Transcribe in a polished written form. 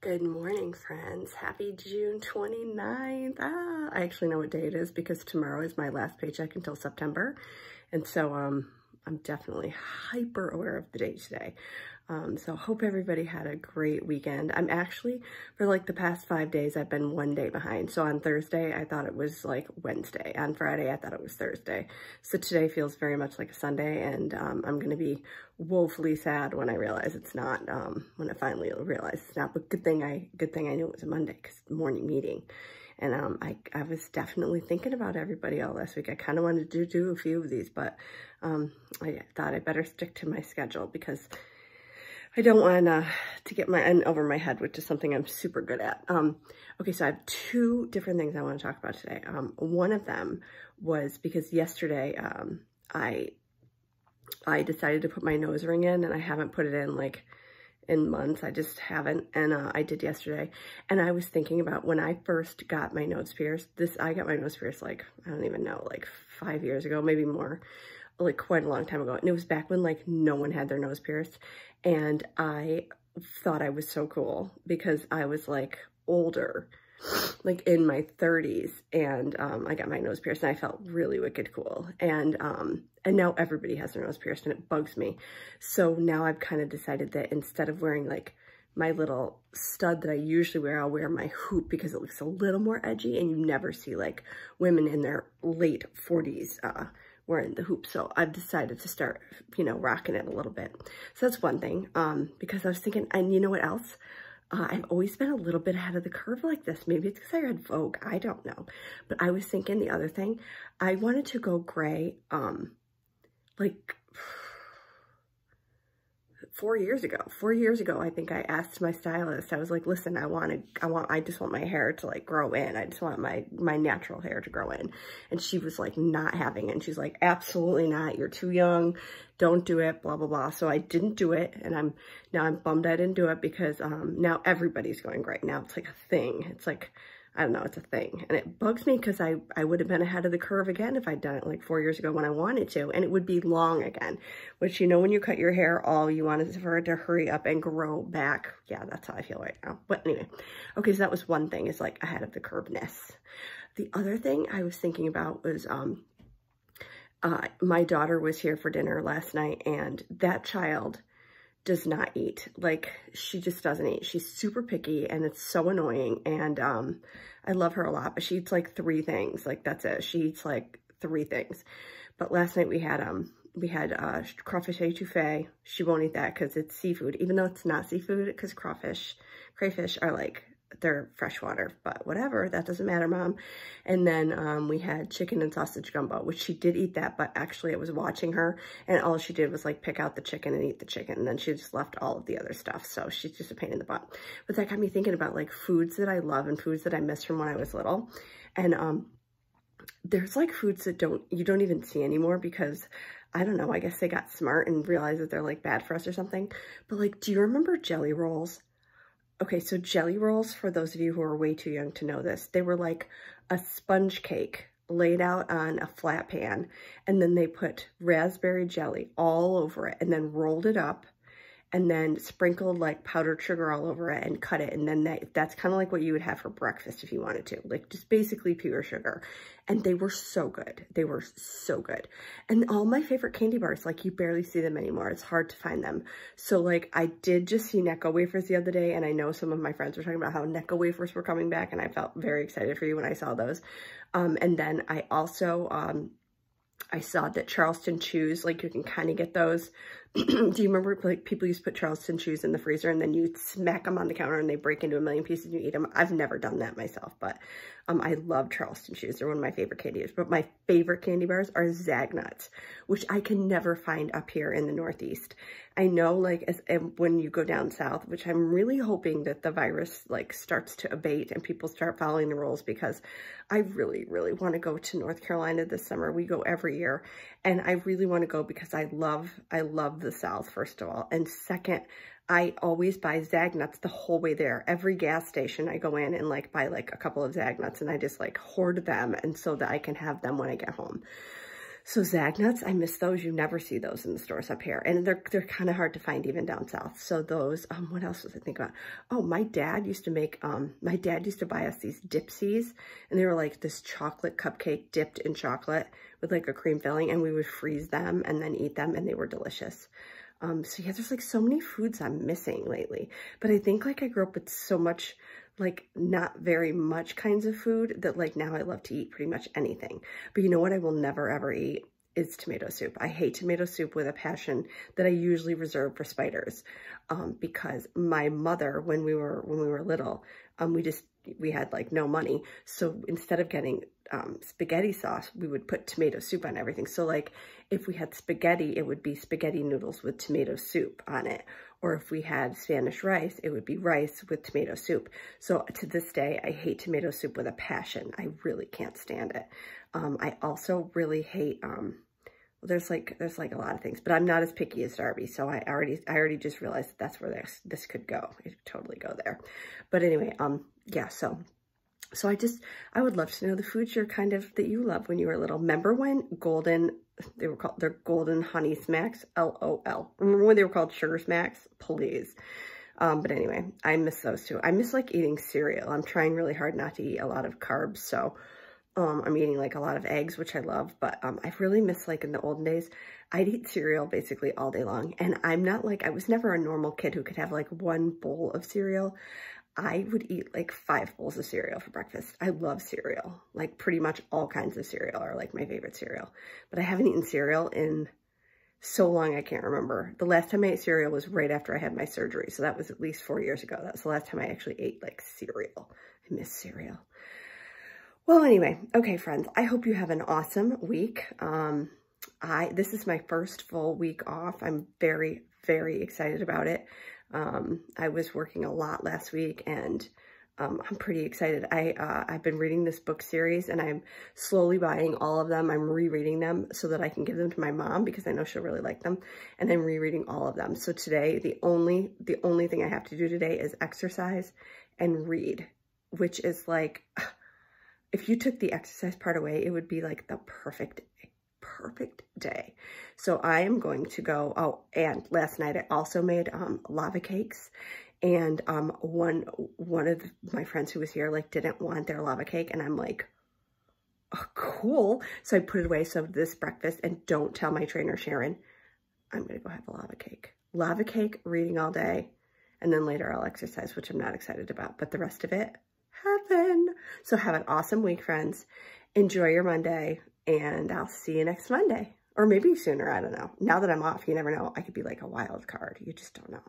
Good morning, friends. Happy June 29th. I actually know what day it is because tomorrow is my last paycheck until September. And so I'm definitely hyper aware of the date today. So hope everybody had a great weekend. I'm actually, for like the past 5 days, I've been 1 day behind. So on Thursday, I thought it was like Wednesday. On Friday, I thought it was Thursday. So today feels very much like a Sunday, and I'm going to be woefully sad when I realize it's not, when I finally realize it's not. But good thing I knew it was a Monday because morning meeting. And I was definitely thinking about everybody all last week. I kind of wanted to do a few of these, but I thought I better stick to my schedule because I don't want to get my end over my head, which is something I'm super good at. Okay, so I have 2 different things I want to talk about today. One of them was because yesterday I decided to put my nose ring in, and I haven't put it in like in months. I just haven't, and I did yesterday. And I was thinking about when I first got my nose pierced. I got my nose pierced like, I don't even know, like 5 years ago, maybe more, like quite a long time ago. And it was back when like no one had their nose pierced. And I thought I was so cool because I was like older, like in my 30s, and I got my nose pierced and I felt really wicked cool. And now everybody has their nose pierced and it bugs me. So now I've kind of decided that instead of wearing like my little stud that I usually wear, I'll wear my hoop because it looks a little more edgy, and you never see like women in their late 40s wearing the hoop. So I've decided to start, rocking it a little bit. So that's one thing, because I was thinking, and you know what else? I've always been a little bit ahead of the curve like this. Maybe it's because I read Vogue. I don't know. But I was thinking the other thing, I wanted to go gray, like 4 years ago. 4 years ago, I think I asked my stylist, I was like, listen, I just want my hair to like grow in. I just want my natural hair to grow in. And she was like not having it. And she's like, absolutely not. You're too young. Don't do it, blah, blah, blah. So I didn't do it. And now I'm bummed I didn't do it because now everybody's going gray. Now it's like a thing. It's like, I don't know, it's a thing. And it bugs me because I would have been ahead of the curve again if I'd done it like 4 years ago when I wanted to, and it would be long again, which, when you cut your hair, all you want is for it to hurry up and grow back. Yeah, that's how I feel right now. But anyway, okay, so that was one thing, is like ahead of the curve-ness. The other thing I was thinking about was, my daughter was here for dinner last night, and that child does not eat. Like, she just doesn't eat. She's super picky, and it's so annoying. And I love her a lot, but she eats like 3 things. Like, that's it. She eats like 3 things. But last night we had crawfish etouffee. She won't eat that because it's seafood, even though it's not seafood, because crayfish are like, they're freshwater, but whatever, that doesn't matter, Mom. And then we had chicken and sausage gumbo, which she did eat that, but actually I was watching her, and all she did was like pick out the chicken and eat the chicken, and then she just left all of the other stuff. So she's just a pain in the butt. But that got me thinking about like foods that I love and foods that I miss from when I was little. And there's like foods that you don't even see anymore because, I don't know, I guess they got smart and realized that they're like bad for us or something. But like, do you remember jelly rolls? Okay, so jelly rolls, for those of you who are way too young to know this, they were like a sponge cake laid out on a flat pan, and then they put raspberry jelly all over it and then rolled it up and then sprinkled like powdered sugar all over it and cut it. And then that's kind of like what you would have for breakfast if you wanted to, like just basically pure sugar. And they were so good. They were so good. And all my favorite candy bars, like you barely see them anymore. It's hard to find them. So like I did just see Necco wafers the other day, and I know some of my friends were talking about how Necco wafers were coming back, and I felt very excited for you when I saw those. And then I also, I saw that Charleston Chews, like you can kind of get those. Do you remember like people used to put Charleston Chews in the freezer and then you smack them on the counter and they break into a million pieces and you eat them? I've never done that myself, but I love Charleston Chews. They're one of my favorite candy bars. But my favorite candy bars are Zagnuts, which I can never find up here in the Northeast. I know like when you go down south, which I'm really hoping that the virus like starts to abate and people start following the rules, because I really, really want to go to North Carolina this summer. We go every year, and I really want to go because I love the South, first of all. And second, I always buy Zagnuts the whole way there. Every gas station I go in and like buy like a couple of Zagnuts, and I just like hoard them, and so that I can have them when I get home. So Zagnuts, I miss those. You never see those in the stores up here. And they're kind of hard to find even down south. So those, what else was I thinking about? Oh, my dad used to make, my dad used to buy us these Dipsies. And they were like this chocolate cupcake dipped in chocolate with like a cream filling. And we would freeze them and then eat them. And they were delicious. So yeah, there's like so many foods I'm missing lately. But I think like I grew up with so much like not very much kinds of food that like now I love to eat pretty much anything. But you know what I will never ever eat is tomato soup. I hate tomato soup with a passion that I usually reserve for spiders. Because my mother, when we were little, we had like no money. So instead of getting spaghetti sauce, we would put tomato soup on everything. So like if we had spaghetti, it would be spaghetti noodles with tomato soup on it. Or if we had Spanish rice, it would be rice with tomato soup. So to this day, I hate tomato soup with a passion. I really can't stand it. I also really hate, there's like a lot of things, but I'm not as picky as Darby. So I already just realized that's where this could go. It could totally go there. But anyway, yeah, so I would love to know the foods that you love when you were little. Remember when they're Golden Honey Smacks, LOL. Remember when they were called Sugar Smacks? Please. But anyway, I miss those too. I miss like eating cereal. I'm trying really hard not to eat a lot of carbs. So, I'm eating like a lot of eggs, which I love, but, I really miss like in the olden days, I'd eat cereal basically all day long. And I'm not like, I was never a normal kid who could have like one bowl of cereal. I would eat like 5 bowls of cereal for breakfast. I love cereal. Like pretty much all kinds of cereal are like my favorite cereal. But I haven't eaten cereal in so long I can't remember. The last time I ate cereal was right after I had my surgery. So that was at least 4 years ago. That was the last time I actually ate like cereal. I miss cereal. Well, anyway, okay, friends, I hope you have an awesome week. This is my first full week off. I'm very, very excited about it. I was working a lot last week and I'm pretty excited. I've been reading this book series and I'm slowly buying all of them. I'm rereading them so that I can give them to my mom because I know she'll really like them. And I'm rereading all of them. So today, the only thing I have to do today is exercise and read, which is like, if you took the exercise part away, it would be like the perfect day. So I am going to go, oh, and last night I also made lava cakes. And one of my friends who was here like didn't want their lava cake. And I'm like, oh, cool. So I put it away. So this breakfast, and don't tell my trainer, Sharon, I'm going to go have a lava cake. Lava cake, reading all day. And then later I'll exercise, which I'm not excited about. But the rest of it, heaven. So have an awesome week, friends. Enjoy your Monday. And I'll see you next Monday. Or maybe sooner, I don't know. Now that I'm off, you never know. I could be like a wild card. You just don't know.